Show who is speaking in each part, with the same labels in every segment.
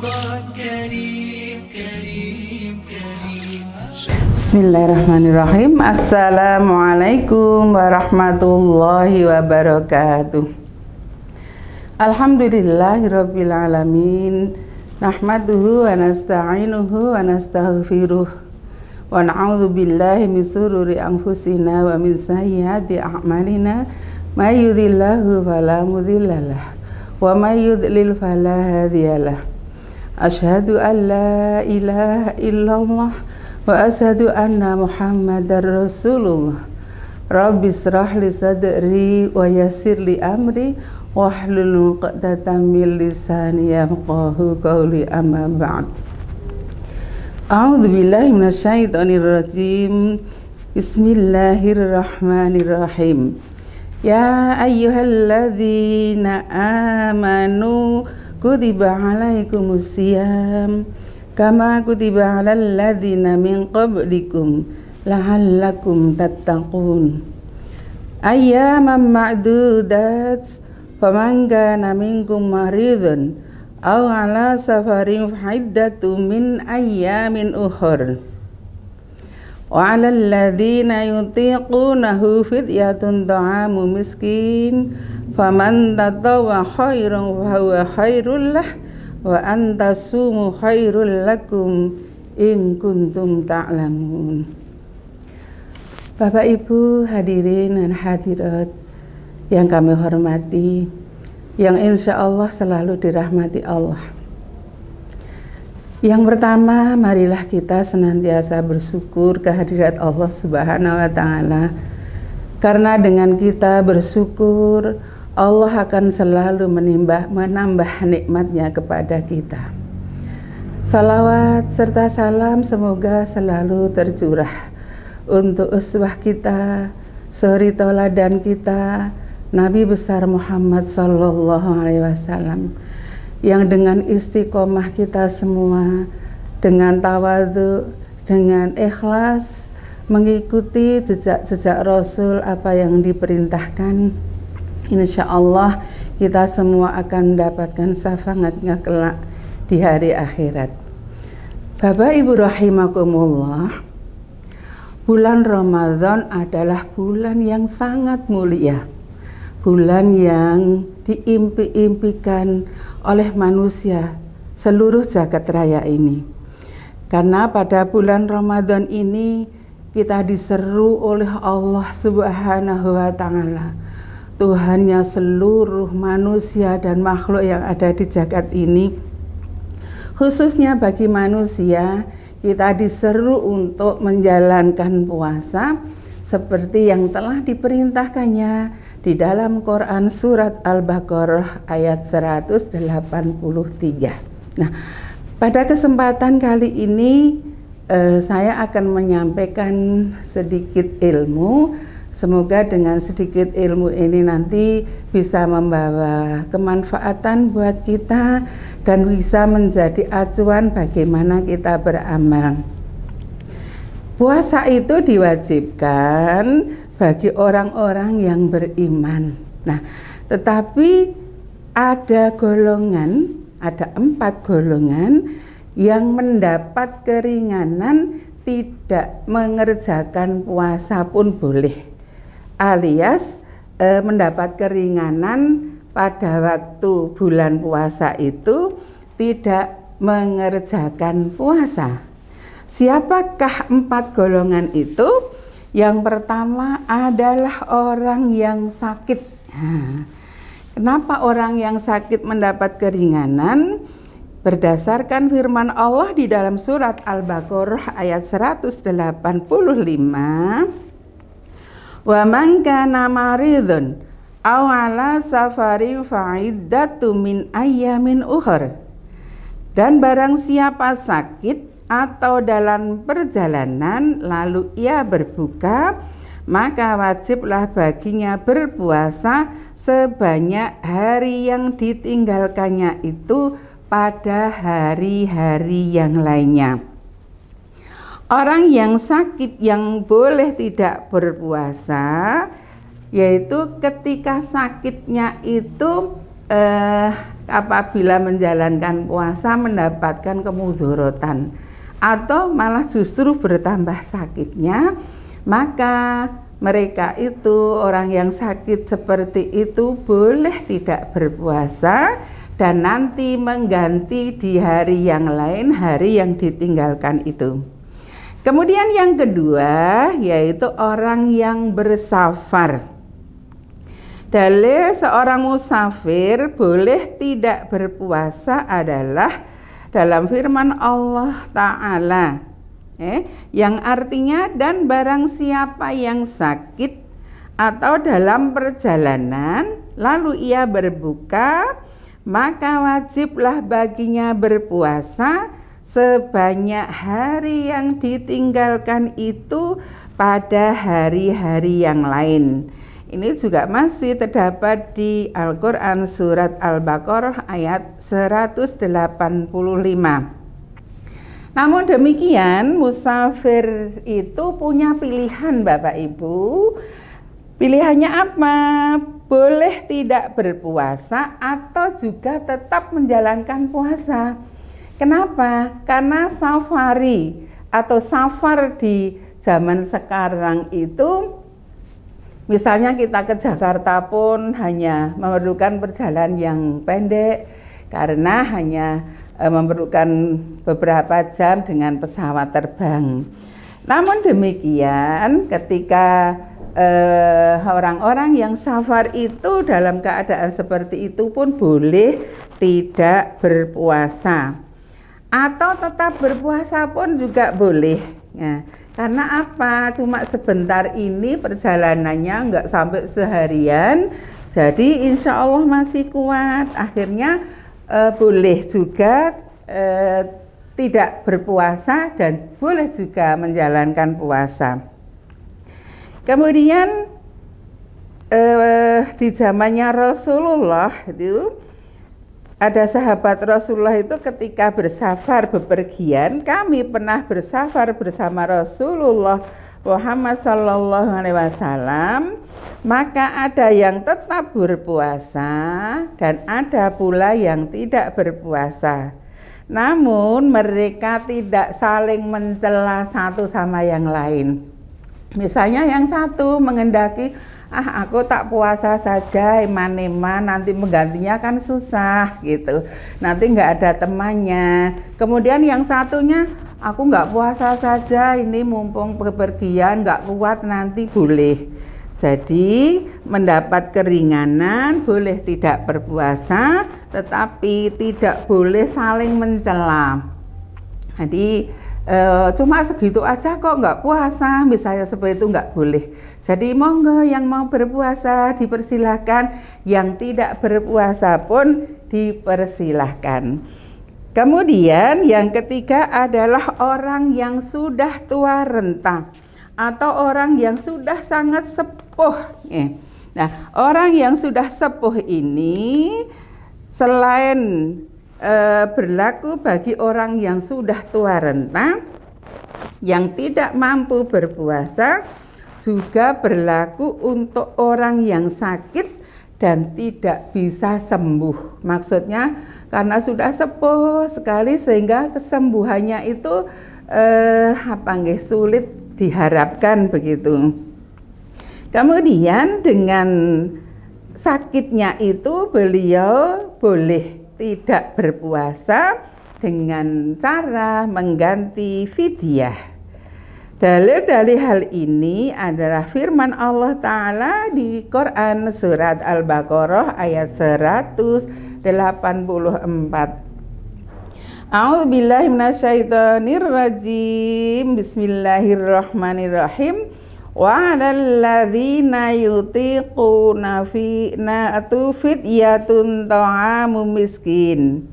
Speaker 1: رمضان كريم كريم كريم.
Speaker 2: Bismillahirrahmanirrahim. Assalamualaikum warahmatullahi wabarakatuh. Alhamdulillahirabbil alamin. Nahmaduhu wa nasta'inuhu wa nastaghfiruh. Wa na'udzu billahi min sururi anfusina wa min sayyiati a'malina. May yahdihillahu fala mudhillalah wa may yudlil fala hadiyalah. Asyhadu an la ilaha illallah wa asyhadu anna Muhammadar Rasulullah. Rabbi shrah li sadri wa yassir li amri wahlul 'uqdatam min lisani yafqahu qawli, amma ba'd. A'udzu billahi minasyaitonir rajim. Bismillahirrahmanirrahim. Ya ayyuhalladzina amanu kutiba alaikumusiyam kama kutiba alal ladzina min qablikum la'allakum tattaqun. Ayyaman ma'dudat faman kana minkum maridun aw ala safarin fa'iddatun min ayyamin ukhra wa 'alal ladzina yutiqunahu fidyatun ta'amu miskin faman tatawwa khairan fa huwa khairul lah wa antasumu khairul lakum in kuntum ta'lamun. Bapak Ibu hadirin dan hadirat yang kami hormati, yang insya Allah selalu dirahmati Allah. Yang pertama, marilah kita senantiasa bersyukur kehadirat Allah Subhanahu wa Ta'ala, karena dengan kita bersyukur Allah akan selalu menambah nikmatnya kepada kita. Salawat serta salam semoga selalu tercurah untuk uswah kita, suri tauladan kita, Nabi besar Muhammad sallallahu alaihi wasallam, yang dengan istiqomah kita semua, dengan tawadhu, dengan ikhlas mengikuti jejak-jejak Rasul apa yang diperintahkan, insya Allah kita semua akan mendapatkan syafaatnya kelak di hari akhirat. Bapak Ibu rahimakumullah, bulan Ramadan adalah bulan yang sangat mulia, bulan yang diimpi-impikan oleh manusia seluruh jagat raya ini. Karena pada bulan Ramadan ini kita diseru oleh Allah Subhanahu wa Ta'ala, Tuhannya seluruh manusia dan makhluk yang ada di jagat ini. Khususnya bagi manusia, kita diseru untuk menjalankan puasa seperti yang telah diperintahkannya di dalam Quran surat Al-Baqarah ayat 183. Nah, pada kesempatan kali ini saya akan menyampaikan sedikit ilmu. Semoga dengan sedikit ilmu ini nanti bisa membawa kemanfaatan buat kita dan bisa menjadi acuan bagaimana kita beramal. Puasa itu diwajibkan bagi orang-orang yang beriman. Nah, tetapi ada golongan, ada 4 golongan yang mendapat keringanan tidak mengerjakan puasa pun boleh, alias mendapat keringanan pada waktu bulan puasa itu tidak mengerjakan puasa. Siapakah 4 golongan itu? Yang pertama adalah orang yang sakit. Nah, kenapa orang yang sakit mendapat keringanan? Berdasarkan firman Allah di dalam surat Al-Baqarah ayat 185, wa man kana maridun aw ala safarin fa'iddatun min ayyamin ukhra. Dan barang siapa sakit atau dalam perjalanan lalu ia berbuka, maka wajiblah baginya berpuasa sebanyak hari yang ditinggalkannya itu pada hari-hari yang lainnya. Orang yang sakit yang boleh tidak berpuasa, yaitu ketika sakitnya itu apabila menjalankan puasa mendapatkan kemudorotan atau malah justru bertambah sakitnya, maka mereka itu, orang yang sakit seperti itu boleh tidak berpuasa dan nanti mengganti di hari yang lain, hari yang ditinggalkan itu. Kemudian yang kedua yaitu orang yang bersafar. Dalil seorang musafir boleh tidak berpuasa adalah dalam firman Allah Ta'ala, yang artinya, dan barang siapa yang sakit atau dalam perjalanan lalu ia berbuka, maka wajiblah baginya berpuasa sebanyak hari yang ditinggalkan itu pada hari-hari yang lain. Ini juga masih terdapat di Al-Quran surat Al-Baqarah ayat 185. Namun demikian, musafir itu punya pilihan Bapak Ibu. Pilihannya apa? Boleh tidak berpuasa atau juga tetap menjalankan puasa. Kenapa? Karena safari atau safar di zaman sekarang itu, misalnya kita ke Jakarta pun hanya memerlukan perjalanan yang pendek karena hanya memerlukan beberapa jam dengan pesawat terbang. Namun demikian, ketika orang-orang yang safar itu dalam keadaan seperti itu pun boleh tidak berpuasa. Atau tetap berpuasa pun juga boleh. Nah, karena apa? Cuma sebentar ini perjalanannya nggak sampai seharian, jadi insya Allah masih kuat. Akhirnya boleh juga tidak berpuasa dan boleh juga menjalankan puasa. Kemudian di zamannya Rasulullah itu, ada sahabat Rasulullah itu ketika bersafar bepergian, kami pernah bersafar bersama Rasulullah Muhammad sallallahu alaihi wasallam, maka ada yang tetap berpuasa dan ada pula yang tidak berpuasa. Namun mereka tidak saling mencela satu sama yang lain. Misalnya yang satu mengendaki, aku tak puasa saja, eman-eman, nanti menggantinya kan susah gitu, nanti nggak ada temannya. Kemudian yang satunya, aku nggak puasa saja, ini mumpung bepergian nggak kuat, nanti boleh. Jadi mendapat keringanan, boleh tidak berpuasa, tetapi tidak boleh saling mencela. Jadi cuma segitu aja kok nggak puasa, misalnya seperti itu nggak boleh. Jadi monggo yang mau berpuasa dipersilahkan, yang tidak berpuasa pun dipersilahkan. Kemudian yang ketiga adalah orang yang sudah tua renta atau orang yang sudah sangat sepuh. Nah, orang yang sudah sepuh ini selain berlaku bagi orang yang sudah tua renta yang tidak mampu berpuasa, juga berlaku untuk orang yang sakit dan tidak bisa sembuh. Maksudnya karena sudah sepuh sekali sehingga kesembuhannya itu sulit diharapkan begitu. Kemudian dengan sakitnya itu beliau boleh tidak berpuasa dengan cara mengganti fidyah. Dalil dari hal ini adalah firman Allah Ta'ala di Quran surat Al-Baqarah ayat 184. A'udzubillahi minasyaitonirrajim. Bismillahirrahmanirrahim. Wa 'alal ladzina yutiquna fidyatun ta'amu miskin.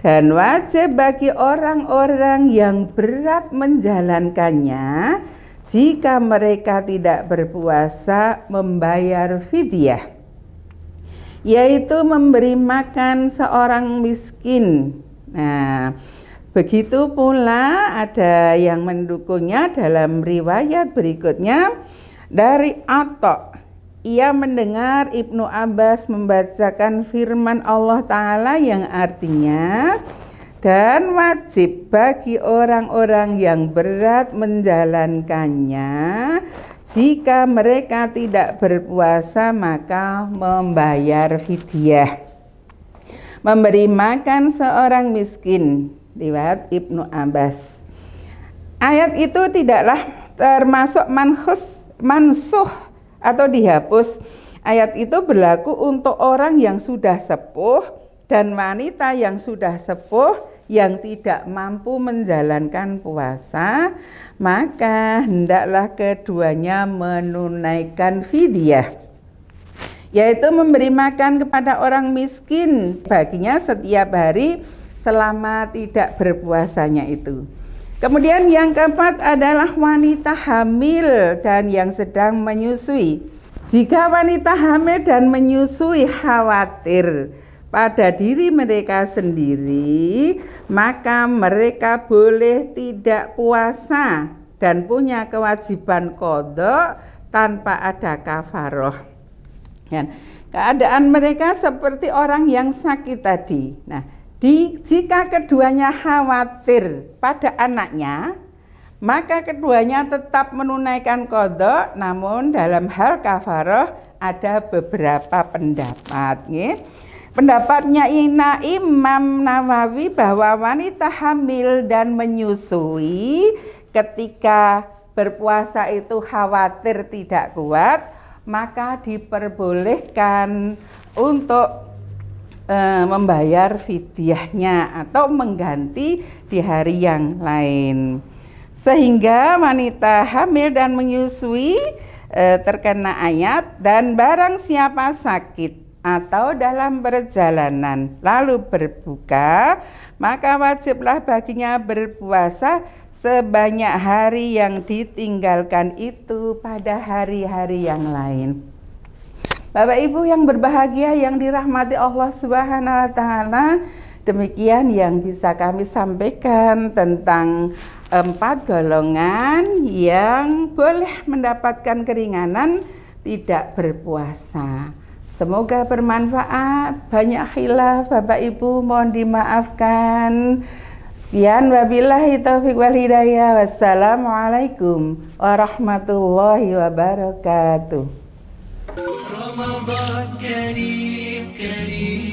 Speaker 2: Dan wajib bagi orang-orang yang berat menjalankannya, jika mereka tidak berpuasa, membayar fidyah, yaitu memberi makan seorang miskin. Nah, begitu pula ada yang mendukungnya dalam riwayat berikutnya dari Atha ia mendengar Ibnu Abbas membacakan firman Allah Ta'ala yang artinya, dan wajib bagi orang-orang yang berat menjalankannya, jika mereka tidak berpuasa maka membayar fidyah, memberi makan seorang miskin. Riwayat Ibnu Abbas. Ayat itu tidaklah termasuk mansuh atau dihapus. Ayat itu berlaku untuk orang yang sudah sepuh dan wanita yang sudah sepuh yang tidak mampu menjalankan puasa, maka hendaklah keduanya menunaikan fidyah, yaitu memberi makan kepada orang miskin baginya setiap hari selama tidak berpuasanya itu. Kemudian yang keempat adalah wanita hamil dan yang sedang menyusui. Jika wanita hamil dan menyusui khawatir pada diri mereka sendiri, maka mereka boleh tidak puasa dan punya kewajiban qadha tanpa ada kafaroh. Keadaan mereka seperti orang yang sakit tadi. Nah, jika keduanya khawatir pada anaknya, maka keduanya tetap menunaikan qadha, namun dalam hal kafaroh ada beberapa pendapat. Pendapatnya Imam Nawawi bahwa wanita hamil dan menyusui ketika berpuasa itu khawatir tidak kuat, maka diperbolehkan untuk membayar fidyahnya atau mengganti di hari yang lain, sehingga wanita hamil dan menyusui terkena ayat, dan barang siapa sakit atau dalam perjalanan lalu berbuka, maka wajiblah baginya berpuasa sebanyak hari yang ditinggalkan itu pada hari-hari yang lain. Bapak Ibu yang berbahagia yang dirahmati Allah Subhanahu wa taala, demikian yang bisa kami sampaikan tentang 4 golongan yang boleh mendapatkan keringanan tidak berpuasa. Semoga bermanfaat. Banyak khilaf Bapak Ibu, mohon dimaafkan. Sekian, wabillahi taufiq wal hidayah. Wassalamualaikum warahmatullahi wabarakatuh.
Speaker 1: رمضان كريم كريم